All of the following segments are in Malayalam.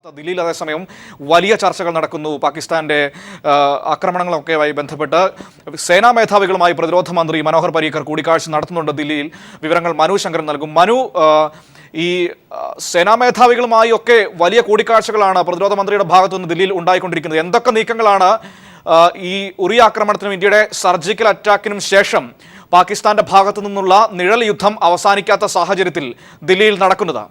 ദില്ലിയിൽ അതേസമയം വലിയ ചർച്ചകൾ നടക്കുന്നു. പാകിസ്ഥാന്റെ ആക്രമണങ്ങളൊക്കെയുമായി ബന്ധപ്പെട്ട് സേനാ മേധാവികളുമായി പ്രതിരോധ മന്ത്രി മനോഹർ പരീക്കർ കൂടിക്കാഴ്ച നടത്തുന്നുണ്ട് ദില്ലിയിൽ. വിവരങ്ങൾ മനു ശങ്കരൻ നൽകും. മനു, ഈ സേനാ മേധാവികളുമായി ഒക്കെ വലിയ കൂടിക്കാഴ്ചകളാണ് പ്രതിരോധ മന്ത്രിയുടെ ഭാഗത്തുനിന്ന് ദില്ലിയിൽ ഉണ്ടായിക്കൊണ്ടിരിക്കുന്നത്. എന്തൊക്കെ നീക്കങ്ങളാണ് ഈ ഉറി ആക്രമണത്തിനും ഇന്ത്യയുടെ സർജിക്കൽ അറ്റാക്കിനും ശേഷം പാകിസ്ഥാന്റെ ഭാഗത്തു നിന്നുള്ള നിഴൽ യുദ്ധം അവസാനിക്കാത്ത സാഹചര്യത്തിൽ ദില്ലിയിൽ നടക്കുന്നത്?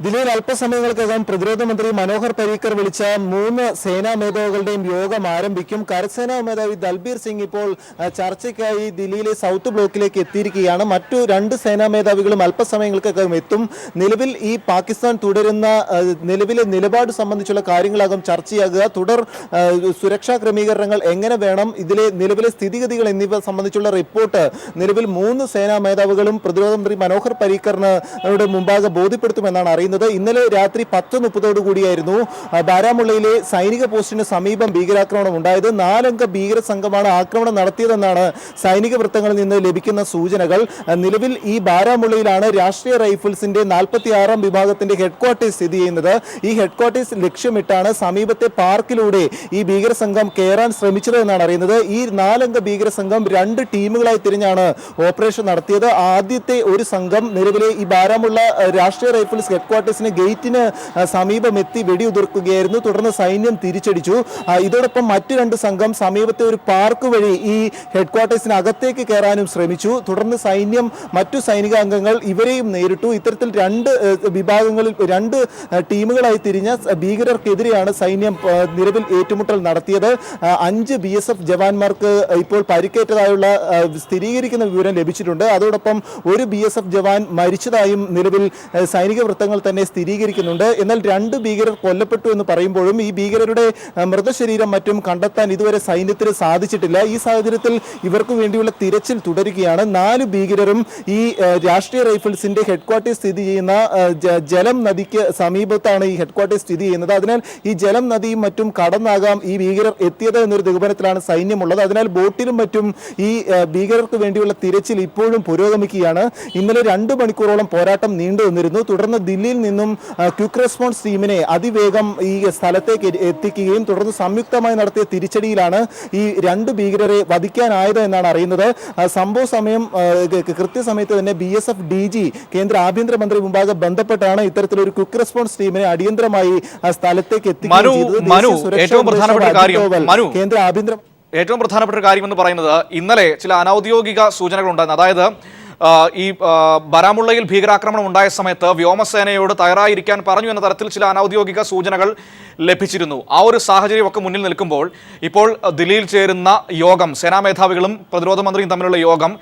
ദില്ലിയിൽ അല്പസമയങ്ങൾക്കകം പ്രതിരോധ മന്ത്രി മനോഹർ പരീക്കർ വിളിച്ച 3 സേനാ മേധാവികളുടെയും യോഗം ആരംഭിക്കും. കരസേനാ മേധാവി ദൽബീർ സിംഗ് ഇപ്പോൾ ചർച്ചയ്ക്കായി ദില്ലിയിലെ സൗത്ത് ബ്ലോക്കിലേക്ക് എത്തിയിരിക്കുകയാണ്. മറ്റു 2 സേനാ മേധാവികളും അല്പസമയങ്ങൾക്കകം എത്തും. നിലവിൽ ഈ പാകിസ്ഥാൻ തുടരുന്ന നിലവിലെ നിലപാട് സംബന്ധിച്ചുള്ള കാര്യങ്ങളാകും ചർച്ചയാകുക. തുടർ സുരക്ഷാ ക്രമീകരണങ്ങൾ എങ്ങനെ വേണം, ഇതിലെ നിലവിലെ സ്ഥിതിഗതികൾ എന്നിവ സംബന്ധിച്ചുള്ള റിപ്പോർട്ട് നിലവിൽ 3 സേനാ മേധാവികളും പ്രതിരോധ മന്ത്രി മനോഹർ പരീക്കറിന് മുമ്പാകെ ബോധ്യപ്പെടുത്തുമെന്നാണ് അറിയുന്നത്. ഇന്നലെ രാത്രി 10:30 കൂടിയായിരുന്നു ബാരാമുള്ളയിലെ സൈനിക പോസ്റ്റിന് സമീപം ഭീകരാക്രമണം ഉണ്ടായത്. 4 അംഗ ഭീകര സംഘമാണ് ആക്രമണം നടത്തിയതെന്നാണ് സൈനിക വൃത്തങ്ങളിൽ നിന്ന് ലഭിക്കുന്ന സൂചനകൾ. നിലവിൽ ഈ ബാരാമുള്ളയിലാണ് രാഷ്ട്രീയ റൈഫിൾസിന്റെ 46ാം വിഭാഗത്തിന്റെ ഹെഡ്ക്വാർട്ടേഴ്സ് സ്ഥിതി ചെയ്യുന്നത്. ഈ ഹെഡ്ക്വാർട്ടേഴ്സ് ലക്ഷ്യമിട്ടാണ് സമീപത്തെ പാർക്കിലൂടെ ഈ ഭീകര സംഘം കയറാൻ ശ്രമിച്ചത് എന്നാണ് അറിയുന്നത്. ഈ 4 അംഗ ഭീകര സംഘം 2 ടീമുകളായി തിരിഞ്ഞാണ് ഓപ്പറേഷൻ നടത്തിയത്. ആദ്യത്തെ ഒരു സംഘം നിലവിലെ ഈ ബാരാമുള്ള രാഷ്ട്രീയ റൈഫിൾസ് ഹെഡ്ക്വാർട്ടേഴ്സിന് ഗേറ്റിന് സമീപം എത്തി വെടിയുതിർക്കുകയായിരുന്നു. തുടർന്ന് സൈന്യം തിരിച്ചടിച്ചു. ഇതോടൊപ്പം മറ്റു 2 സംഘം സമീപത്തെ ഒരു പാർക്ക് വഴി ഈ ഹെഡ്ക്വാർട്ടേഴ്സിന് അകത്തേക്ക് കയറാനും ശ്രമിച്ചു. തുടർന്ന് സൈന്യം മറ്റു സൈനിക അംഗങ്ങൾ ഇവരെയും നേരിട്ടു. ഇത്തരത്തിൽ 2 വിഭാഗങ്ങളിൽ 2 ടീമുകളായി തിരിഞ്ഞ ഭീകരർക്കെതിരെയാണ് സൈന്യം നിലവിൽ ഏറ്റുമുട്ടൽ നടത്തിയത്. 5 BSF ജവാന്മാർക്ക് ഇപ്പോൾ പരിക്കേറ്റതായുള്ള സ്ഥിരീകരിക്കുന്ന വിവരം ലഭിച്ചിട്ടുണ്ട്. അതോടൊപ്പം ഒരു BSF ജവാൻ മരിച്ചതായും നിലവിൽ സൈനിക വൃത്തങ്ങൾ തന്നെ സ്ഥിരീകരിക്കുന്നുണ്ട്. എന്നാൽ 2 ഭീകരർ കൊല്ലപ്പെട്ടു എന്ന് പറയുമ്പോഴും ഈ ഭീകരരുടെ മൃതശരീരം മറ്റും കണ്ടെത്താൻ ഇതുവരെ സൈന്യത്തിന് സാധിച്ചിട്ടില്ല. ഈ സാഹചര്യത്തിൽ ഇവർക്ക് വേണ്ടിയുള്ള തിരച്ചിൽ തുടരുകയാണ്. 4 ഭീകരരും ഈ രാഷ്ട്രീയ റൈഫിൾസിന്റെ ഹെഡ്ക്വാർട്ടേഴ്സ് സ്ഥിതി ചെയ്യുന്ന ജലം നദിക്ക് സമീപത്താണ് ഈ ഹെഡ്ക്വാർട്ടേഴ്സ് സ്ഥിതി ചെയ്യുന്നത്. അതിനാൽ ഈ ജലം നദിയും മറ്റും കടന്നാകാം ഈ ഭീകരർ എത്തിയത് എന്നൊരു നിഗമനത്തിലാണ് സൈന്യമുള്ളത്. അതിനാൽ ബോട്ടിലും മറ്റും ഈ ഭീകരർക്ക് വേണ്ടിയുള്ള തിരച്ചിൽ ഇപ്പോഴും പുരോഗമിക്കുകയാണ്. ഇന്നലെ 2 മണിക്കൂറോളം പോരാട്ടം നീണ്ടു നിന്നിരുന്നു. തുടർന്ന് ദില്ലിയിൽ നിന്നും ക്വിക്ക് റെസ്പോൺസ് ടീമിനെ അതിവേഗം ഈ സ്ഥലത്തേക്ക് എത്തിക്കുകയും തുടർന്ന് സംയുക്തമായി നടത്തിയ തിരിച്ചടിയിലാണ് ഈ 2 ഭീകരരെ വധിക്കാനായത് എന്നാണ് അറിയുന്നത്. സംഭവ സമയം കൃത്യസമയത്ത് തന്നെ BSF DG കേന്ദ്ര ആഭ്യന്തരമന്ത്രി മുമ്പാകെ ബന്ധപ്പെട്ടാണ് ഇത്തരത്തിലൊരു ക്വിക്ക് റെസ്പോൺസ് ടീമിനെ അടിയന്തരമായി സ്ഥലത്തേക്ക് എത്തിക്കുകയും ചെയ്തത്. ഏറ്റവും പ്രധാനപ്പെട്ട ഒരു കാര്യം എന്ന് പറയുന്നത്, ഇന്നലെ ചില അനൌദ്യോഗിക സൂചനകൾ ഉണ്ടായിരുന്നു. അതായത് ഈ ബാരാമുള്ളയിൽ ഭീകരാക്രമണം ഉണ്ടായ സമയത്ത് വ്യോമസേനയോട് തയ്യാറായിരിക്കാൻ പറഞ്ഞു എന്ന തരത്തിൽ ചില അനൌദ്യോഗിക സൂചനകൾ ലഭിച്ചിരുന്നു. ആ ഒരു സാഹചര്യമൊക്കെ മുന്നിൽ നിൽക്കുമ്പോൾ ഇപ്പോൾ ദില്ലിയിൽ ചേരുന്ന യോഗം, സേനാ മേധാവികളും പ്രതിരോധ മന്ത്രിയും തമ്മിലുള്ള യോഗം,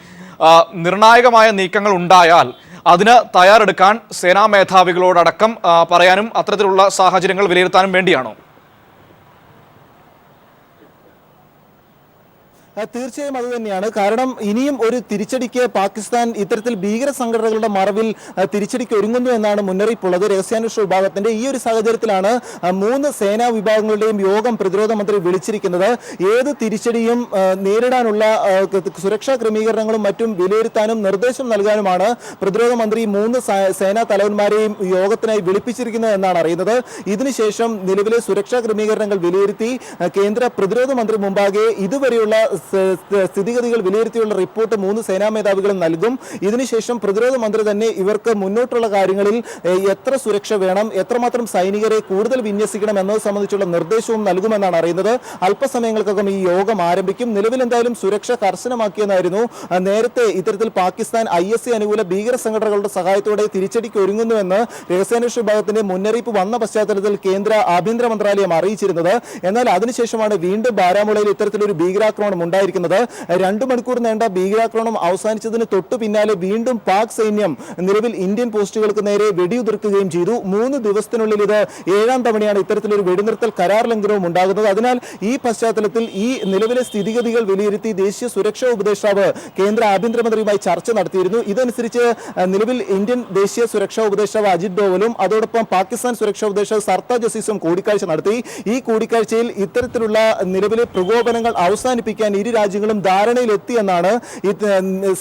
നിർണായകമായ നീക്കങ്ങൾ ഉണ്ടായാൽ അതിന് തയ്യാറെടുക്കാൻ സേനാ മേധാവികളോടടക്കം പറയാനും അത്തരത്തിലുള്ള സാഹചര്യങ്ങൾ വിലയിരുത്താനും വേണ്ടിയാണോ? തീർച്ചയായും അത് തന്നെയാണ്. കാരണം ഇനിയും ഒരു തിരിച്ചടിക്ക് പാകിസ്ഥാൻ ഇത്തരത്തിൽ ഭീകര സംഘടനകളുടെ മറവിൽ തിരിച്ചടിക്ക് ഒരുങ്ങുന്നു എന്നാണ് മുന്നറിയിപ്പുള്ളത് രഹസ്യാന്വേഷണ വിഭാഗത്തിന്റെ. ഈ ഒരു സാഹചര്യത്തിലാണ് 3 സേനാ വിഭാഗങ്ങളുടെയും യോഗം പ്രതിരോധ മന്ത്രി വിളിച്ചിരിക്കുന്നത്. ഏത് തിരിച്ചടിയും നേരിടാനുള്ള സുരക്ഷാ ക്രമീകരണങ്ങളും മറ്റും വിലയിരുത്താനും നിർദ്ദേശം നൽകാനുമാണ് പ്രതിരോധ മന്ത്രി 3 സേനാ തലവന്മാരെയും യോഗത്തിനായി വിളിപ്പിച്ചിരിക്കുന്നത് എന്നാണ് അറിയുന്നത്. ഇതിനുശേഷം നിലവിലെ സുരക്ഷാ ക്രമീകരണങ്ങൾ വിലയിരുത്തി കേന്ദ്ര പ്രതിരോധ മന്ത്രി മുമ്പാകെ ഇതുവരെയുള്ള സ്ഥിതിഗതികൾ വിലയിരുത്തിയുള്ള റിപ്പോർട്ട് 3 സേനാ മേധാവികളും നൽകും. ഇതിനുശേഷം പ്രതിരോധ മന്ത്രി തന്നെ ഇവർക്ക് മുന്നോട്ടുള്ള കാര്യങ്ങളിൽ എത്ര സുരക്ഷ വേണം, എത്രമാത്രം സൈനികരെ കൂടുതൽ വിന്യസിക്കണം എന്നത് സംബന്ധിച്ചുള്ള നിർദ്ദേശവും നൽകുമെന്നാണ് അറിയുന്നത്. അല്പസമയങ്ങൾക്കകം ഈ യോഗം ആരംഭിക്കും. നിലവിൽ എന്തായാലും സുരക്ഷ കർശനമാക്കിയെന്നായിരുന്നു നേരത്തെ ഇത്തരത്തിൽ പാകിസ്ഥാൻ ISC അനുകൂല ഭീകര സംഘടനകളുടെ സഹായത്തോടെ തിരിച്ചടിക്ക് ഒരുങ്ങുന്നുവെന്ന് രഹസ്യാന്വേഷണ വിഭാഗത്തിന്റെ മുന്നറിയിപ്പ് വന്ന പശ്ചാത്തലത്തിൽ കേന്ദ്ര ആഭ്യന്തര മന്ത്രാലയം അറിയിച്ചിരുന്നത്. എന്നാൽ അതിനുശേഷമാണ് വീണ്ടും ബാരാമുള്ളയിൽ ഇത്തരത്തിലൊരു ഭീകരാക്രമണം ഉണ്ടായിരിക്കുന്നത്. 2 മണിക്കൂർ നീണ്ട ഭീകരാക്രമണം അവസാനിച്ചതിന് തൊട്ടു പിന്നാലെ വീണ്ടും പാക് സൈന്യം നിലവിൽ ഇന്ത്യൻ പോസ്റ്റുകൾക്ക് നേരെ വെടിയുതിർക്കുകയും ചെയ്തു. 3 ദിവസത്തിനുള്ളിൽ ഇത് 7ാം തവണയാണ് ഇത്തരത്തിലൊരു വെടിനിർത്തൽ കരാർ ലംഘനവും ഉണ്ടാകുന്നത്. അതിനാൽ ഈ പശ്ചാത്തലത്തിൽ ഈ നിലവിലെ സ്ഥിതിഗതികൾ വിലയിരുത്തി ദേശീയ സുരക്ഷാ ഉപദേഷ്ടാവ് കേന്ദ്ര ആഭ്യന്തരമന്ത്രിയുമായി ചർച്ച നടത്തിയിരുന്നു. ഇതനുസരിച്ച് നിലവിൽ ഇന്ത്യൻ ദേശീയ സുരക്ഷാ ഉപദേഷ്ടാവ് അജിത് ഡോവലും അതോടൊപ്പം പാകിസ്ഥാൻ സുരക്ഷാ ഉപദേഷ്ടാവ് സർത്താജ് അസീസും കൂടിക്കാഴ്ച നടത്തി. ഈ കൂടിക്കാഴ്ചയിൽ ഇത്തരത്തിലുള്ള നിലവിലെ പ്രകോപനങ്ങൾ അവസാനിപ്പിക്കാൻ ഈ ഇരു രാജ്യങ്ങളും ധാരണയിലെത്തിയെന്നാണ്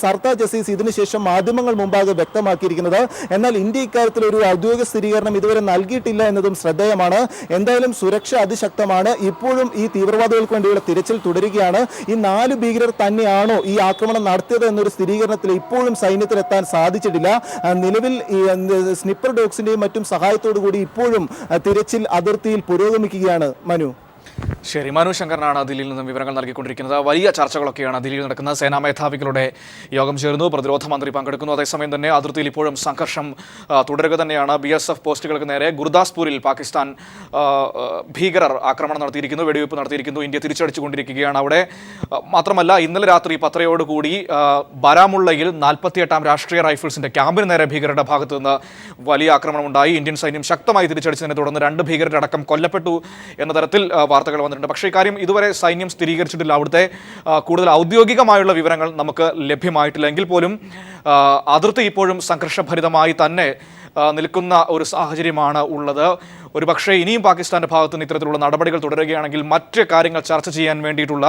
സർത്താർ ജസീസ് ഇതിനുശേഷം മാധ്യമങ്ങൾ മുമ്പാകെ വ്യക്തമാക്കിയിരിക്കുന്നത്. എന്നാൽ ഇന്ത്യ ഇക്കാര്യത്തിൽ ഒരു ഔദ്യോഗിക സ്ഥിരീകരണം ഇതുവരെ നൽകിയിട്ടില്ല എന്നതും ശ്രദ്ധേയമാണ്. എന്തായാലും സുരക്ഷ അതിശക്തമാണ്. ഇപ്പോഴും ഈ തീവ്രവാദികൾക്ക് വേണ്ടിയുള്ള തിരച്ചിൽ തുടരുകയാണ്. ഈ 4 ഭീകരർ തന്നെയാണോ ഈ ആക്രമണം നടത്തിയത് എന്നൊരു സ്ഥിരീകരണത്തിൽ ഇപ്പോഴും സൈന്യത്തിലെത്താൻ സാധിച്ചിട്ടില്ല. നിലവിൽ ഈ സ്നിപ്പർ ഡോഗ്സിന്റെയും മറ്റും സഹായത്തോടു കൂടി ഇപ്പോഴും തിരച്ചിൽ അതിർത്തിയിൽ പുരോഗമിക്കുകയാണ്. മനു. ശരി, മനു ശങ്കരനാണ് ദില്ലിയിൽ നിന്നും വിവരങ്ങൾ നൽകിക്കൊണ്ടിരിക്കുന്നത്. വലിയ ചർച്ചകളൊക്കെയാണ് ദില്ലിയിൽ നടക്കുന്നത്. സേനാ മേധാവികളുടെ യോഗം ചേർന്നു, പ്രതിരോധ മന്ത്രി പങ്കെടുക്കുന്നു. അതേസമയം തന്നെ അതിർത്തിയിൽ ഇപ്പോഴും സംഘർഷം തുടരുക തന്നെയാണ്. BSF പോസ്റ്റുകൾക്ക് നേരെ ഗുർദാസ്പൂരിൽ പാകിസ്ഥാൻ ഭീകരർ ആക്രമണം നടത്തിയിരിക്കുന്നു, വെടിവയ്പ് നടത്തിയിരിക്കുന്നു. ഇന്ത്യ തിരിച്ചടിച്ചുകൊണ്ടിരിക്കുകയാണ് അവിടെ. മാത്രമല്ല, ഇന്നലെ രാത്രി 10:00 ബാരാമുള്ളയിൽ 48ാം രാഷ്ട്രീയ റൈഫിൾസിന്റെ ക്യാമ്പിന് നേരെ ഭീകരരുടെ ഭാഗത്തു നിന്ന് വലിയ ആക്രമണമുണ്ടായി. ഇന്ത്യൻ സൈന്യം ശക്തമായി തിരിച്ചടിച്ചതിനെ തുടർന്ന് 2 ഭീകരരടക്കം കൊല്ലപ്പെട്ടു എന്ന തരത്തിൽ വാർത്തകൾ വന്നിട്ടുണ്ട്. പക്ഷേ ഇക്കാര്യം ഇതുവരെ സൈന്യം സ്ഥിരീകരിച്ചിട്ടില്ല. അവിടുത്തെ കൂടുതൽ ഔദ്യോഗികമായുള്ള വിവരങ്ങൾ നമുക്ക് ലഭ്യമായിട്ടില്ല. എങ്കിൽ പോലും അതിർത്തി ഇപ്പോഴും സംഘർഷഭരിതമായി തന്നെ നിൽക്കുന്ന ഒരു സാഹചര്യമാണ് ഉള്ളത്. ഒരുപക്ഷെ ഇനിയും പാകിസ്ഥാന്റെ ഭാഗത്തു നിന്ന് ഇത്തരത്തിലുള്ള നടപടികൾ തുടരുകയാണെങ്കിൽ മറ്റ് കാര്യങ്ങൾ ചർച്ച ചെയ്യാൻ വേണ്ടിയിട്ടുള്ള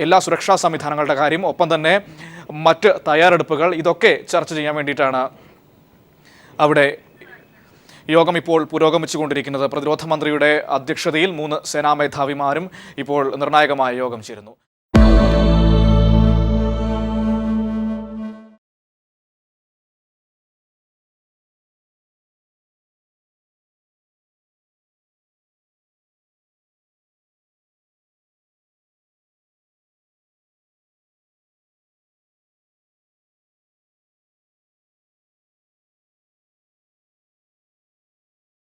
എല്ലാ സുരക്ഷാ സംവിധാനങ്ങളുടെ കാര്യം, ഒപ്പം തന്നെ മറ്റ് തയ്യാറെടുപ്പുകൾ, ഇതൊക്കെ ചർച്ച ചെയ്യാൻ വേണ്ടിയിട്ടാണ് അവിടെ യോഗം ഇപ്പോൾ പുരോഗമിച്ചുകൊണ്ടിരിക്കുന്നത്. പ്രതിരോധ മന്ത്രിയുടെ അധ്യക്ഷതയിൽ 3 സേനാ മേധാവിമാരും ഇപ്പോൾ നിർണായകമായ യോഗം ചേരുന്നു.